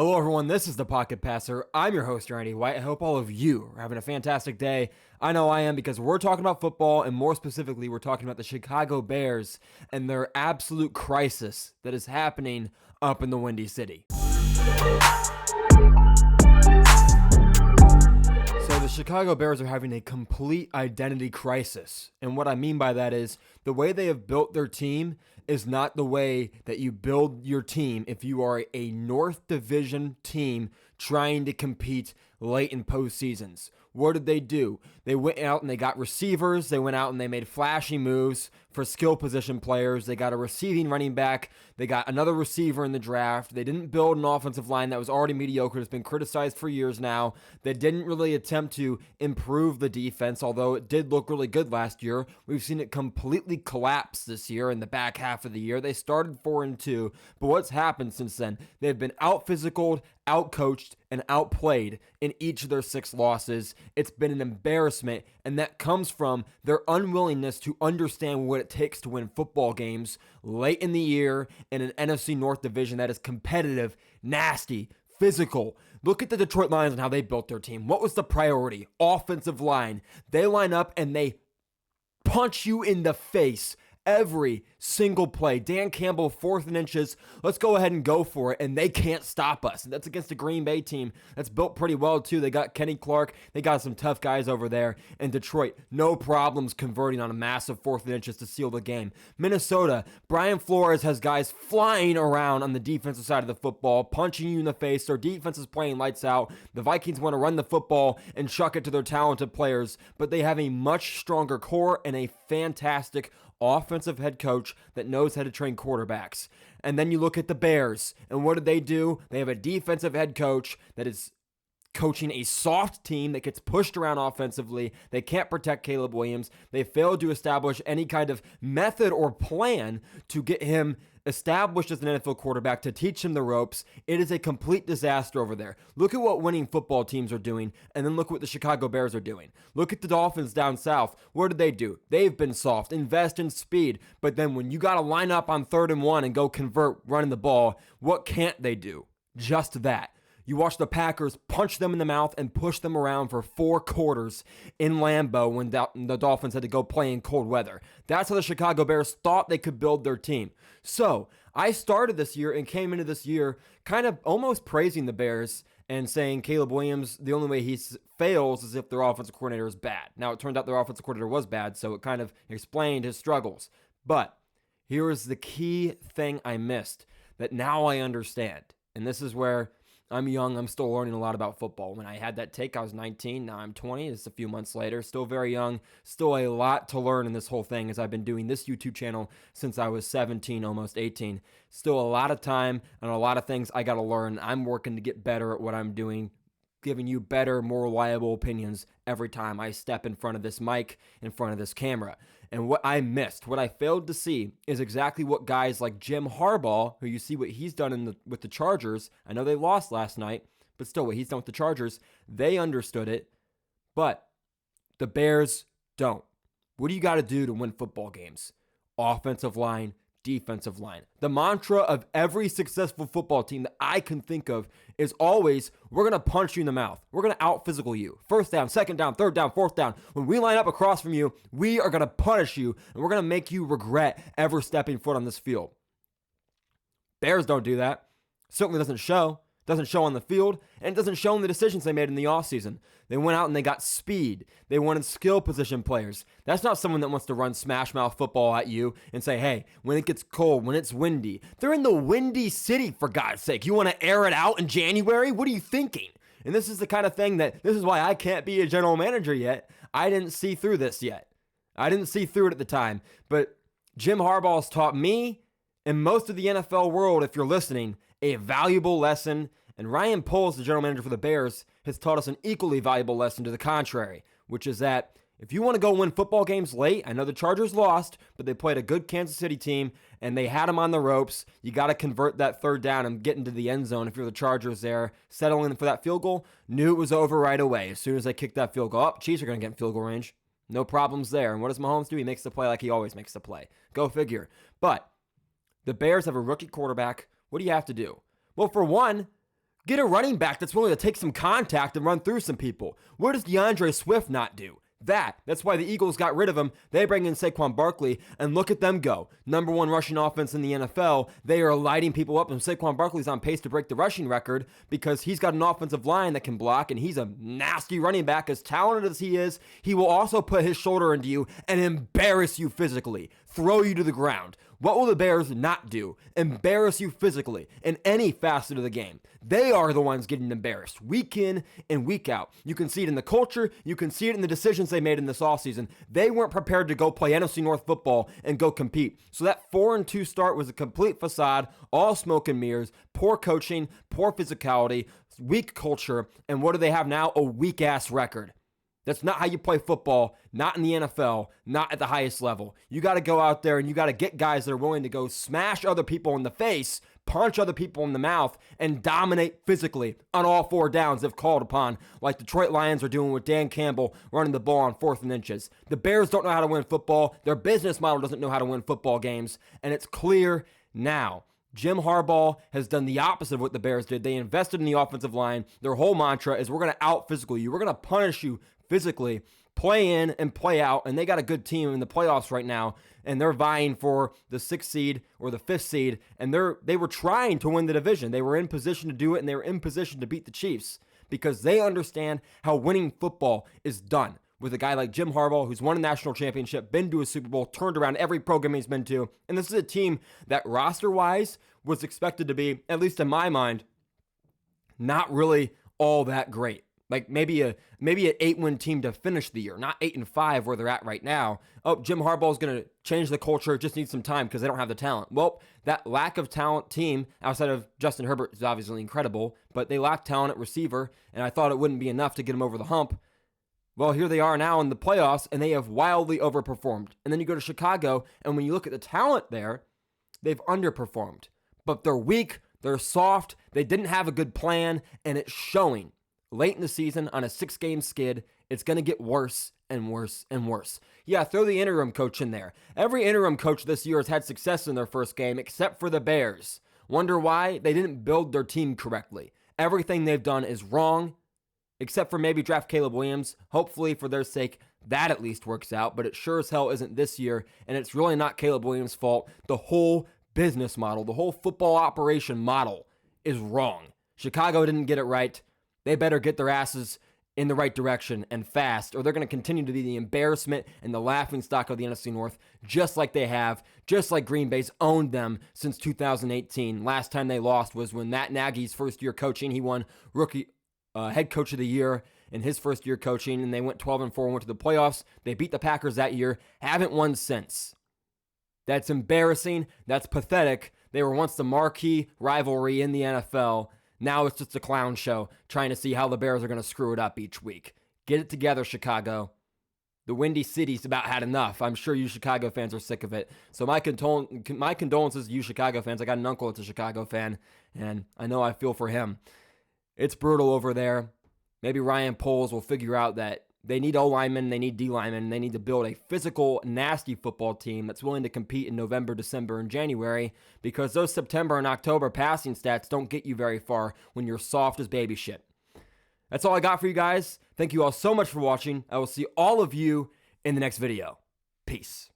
Hello, everyone. This is the Pocket Passer. I'm your host, Randy White. I hope all of you are having a fantastic day. I know I am because we're talking about football, and more specifically, we're talking about the Chicago Bears and their absolute crisis that is happening up in the Windy City. So the Chicago Bears are having a complete identity crisis. And what I mean by that is the way they have built their team is not the way that you build your team if you are a North Division team trying to compete late in postseasons. What did they do? They went out and they got receivers. They went out and they made flashy moves for skill position players. They got a receiving running back. They got another receiver in the draft. They didn't build an offensive line that was already mediocre. It's been criticized for years now. They didn't really attempt to improve the defense, although it did look really good last year. We've seen it completely collapse this year in the back half of the year. They started 4-2, but what's happened since then? They've been out-physicaled, out-coached, and outplayed in each of their 6 losses. It's been an embarrassment, and that comes from their unwillingness to understand what it takes to win football games late in the year in an NFC North division that is competitive, nasty, physical. Look at the Detroit Lions and how they built their team. What was the priority? Offensive line. They line up and they punch you in the face every single play. Dan Campbell, 4th and inches. Let's go ahead and go for it. And they can't stop us. And that's against a Green Bay team that's built pretty well, too. They got Kenny Clark. They got some tough guys over there. And Detroit, no problems converting on a massive 4th and inches to seal the game. Minnesota, Brian Flores has guys flying around on the defensive side of the football, punching you in the face. Their defense is playing lights out. The Vikings want to run the football and chuck it to their talented players, but they have a much stronger core and a fantastic offensive head coach that knows how to train quarterbacks. And then you look at the Bears, and what did they do? They have a defensive head coach that is coaching a soft team that gets pushed around offensively. They can't protect Caleb Williams. They failed to establish any kind of method or plan to get him established as an NFL quarterback, to teach him the ropes. It is a complete disaster over there. Look at what winning football teams are doing, and then look what the Chicago Bears are doing. Look at the Dolphins down south. What did they do? They've been soft, invest in speed, but then when you got to line up on 3rd and 1 and go convert running the ball, what can't they do? Just that. You watch the Packers punch them in the mouth and push them around for 4 quarters in Lambeau when the Dolphins had to go play in cold weather. That's how the Chicago Bears thought they could build their team. So I started this year and came into this year kind of almost praising the Bears and saying Caleb Williams, the only way he fails is if their offensive coordinator is bad. Now, it turned out their offensive coordinator was bad, so it kind of explained his struggles. But here is the key thing I missed that now I understand. And this is where I'm young. I'm still learning a lot about football. When I had that take, I was 19. Now I'm 20. It's a few months later. Still very young. Still a lot to learn in this whole thing, as I've been doing this YouTube channel since I was 17, almost 18. Still a lot of time and a lot of things I got to learn. I'm working to get better at what I'm doing, giving you better, more reliable opinions every time I step in front of this mic, in front of this camera. And what I missed, what I failed to see, is exactly what guys like Jim Harbaugh, who you see what he's done with the Chargers. I know they lost last night, but still what he's done with the Chargers, they understood it, but the Bears don't. What do you got to do to win football games? Offensive line, defensive line. The mantra of every successful football team that I can think of is always, we're going to punch you in the mouth. We're going to out-physical you. 1st down, 2nd down, 3rd down, 4th down. When we line up across from you, we are going to punish you, and we're going to make you regret ever stepping foot on this field. Bears don't do that. Certainly doesn't show. Doesn't show on the field, and it doesn't show in the decisions they made in the offseason. They went out and they got speed. They wanted skill position players. That's not someone that wants to run smash mouth football at you and say, hey, when it gets cold, when it's windy. They're in the Windy City, for God's sake. You want to air it out in January? What are you thinking? And this is the kind of thing this is why I can't be a general manager yet. I didn't see through this yet. I didn't see through it at the time. But Jim Harbaugh has taught me and most of the NFL world, if you're listening, a valuable lesson, and Ryan Poles, the general manager for the Bears, has taught us an equally valuable lesson to the contrary, which is that if you want to go win football games late, I know the Chargers lost, but they played a good Kansas City team, and they had them on the ropes. You got to convert that 3rd down and get into the end zone if you're the Chargers there. Settling for that field goal, knew it was over right away. As soon as they kicked that field goal up, Chiefs are going to get in field goal range. No problems there. And what does Mahomes do? He makes the play like he always makes the play. Go figure. But the Bears have a rookie quarterback. What do you have to do? Well, for one, Get a running back that's willing to take some contact and run through some people. What does DeAndre Swift not do? That's why the Eagles got rid of him. They bring in Saquon Barkley, and look at them go. Number 1 rushing offense in the NFL. They are lighting people up, and Saquon Barkley's on pace to break the rushing record because he's got an offensive line that can block, and he's a nasty running back. As talented as he is, he will also put his shoulder into you and embarrass you physically, throw you to the ground. What will the Bears not do? Embarrass you physically in any facet of the game. They are the ones getting embarrassed week in and week out. You can see it in the culture. You can see it in the decisions they made in this offseason. They weren't prepared to go play NFC North football and go compete. So that 4-2 start was a complete facade, all smoke and mirrors, poor coaching, poor physicality, weak culture. And what do they have now? A weak-ass record. That's not how you play football, not in the NFL, not at the highest level. You got to go out there and you got to get guys that are willing to go smash other people in the face, punch other people in the mouth, and dominate physically on all 4 downs if called upon, like Detroit Lions are doing with Dan Campbell running the ball on 4th and inches. The Bears don't know how to win football. Their business model doesn't know how to win football games, and it's clear now. Jim Harbaugh has done the opposite of what the Bears did. They invested in the offensive line. Their whole mantra is we're going to out-physical you. We're going to punish you physically, play in and play out, and they got a good team in the playoffs right now, and they're vying for the 6th seed or the 5th seed, and they were trying to win the division. They were in position to do it, and they were in position to beat the Chiefs because they understand how winning football is done. With a guy like Jim Harbaugh, who's won a national championship, been to a Super Bowl, turned around every program he's been to, and this is a team that roster-wise was expected to be, at least in my mind, not really all that great. Like maybe an 8-win team to finish the year, not 8-5 where they're at right now. Oh, Jim Harbaugh is going to change the culture. Just needs some time because they don't have the talent. Well, that lack of talent team outside of Justin Herbert is obviously incredible, but they lack talent at receiver, and I thought it wouldn't be enough to get them over the hump. Well, here they are now in the playoffs, and they have wildly overperformed. And then you go to Chicago, and when you look at the talent there, they've underperformed. But they're weak, they're soft, they didn't have a good plan, and it's showing. Late in the season, on a 6-game skid, it's going to get worse and worse and worse. Yeah, throw the interim coach in there. Every interim coach this year has had success in their first game, except for the Bears. Wonder why? They didn't build their team correctly. Everything they've done is wrong, except for maybe draft Caleb Williams. Hopefully, for their sake, that at least works out, but it sure as hell isn't this year, and it's really not Caleb Williams' fault. The whole business model, the whole football operation model is wrong. Chicago didn't get it right. They better get their asses in the right direction and fast, or they're going to continue to be the embarrassment and the laughingstock of the NFC North, just like they have, just like Green Bay's owned them since 2018. Last time they lost was when Matt Nagy's first year coaching. He won rookie head coach of the year in his first year coaching, and they went 12-4 and went to the playoffs. They beat the Packers that year, haven't won since. That's embarrassing. That's pathetic. They were once the marquee rivalry in the NFL. Now it's just a clown show trying to see how the Bears are going to screw it up each week. Get it together, Chicago. The Windy City's about had enough. I'm sure you Chicago fans are sick of it. So my condolences to you Chicago fans. I got an uncle that's a Chicago fan, and I know I feel for him. It's brutal over there. Maybe Ryan Poles will figure out that they need O-linemen, they need D-linemen, they need to build a physical, nasty football team that's willing to compete in November, December, and January, because those September and October passing stats don't get you very far when you're soft as baby shit. That's all I got for you guys. Thank you all so much for watching. I will see all of you in the next video. Peace.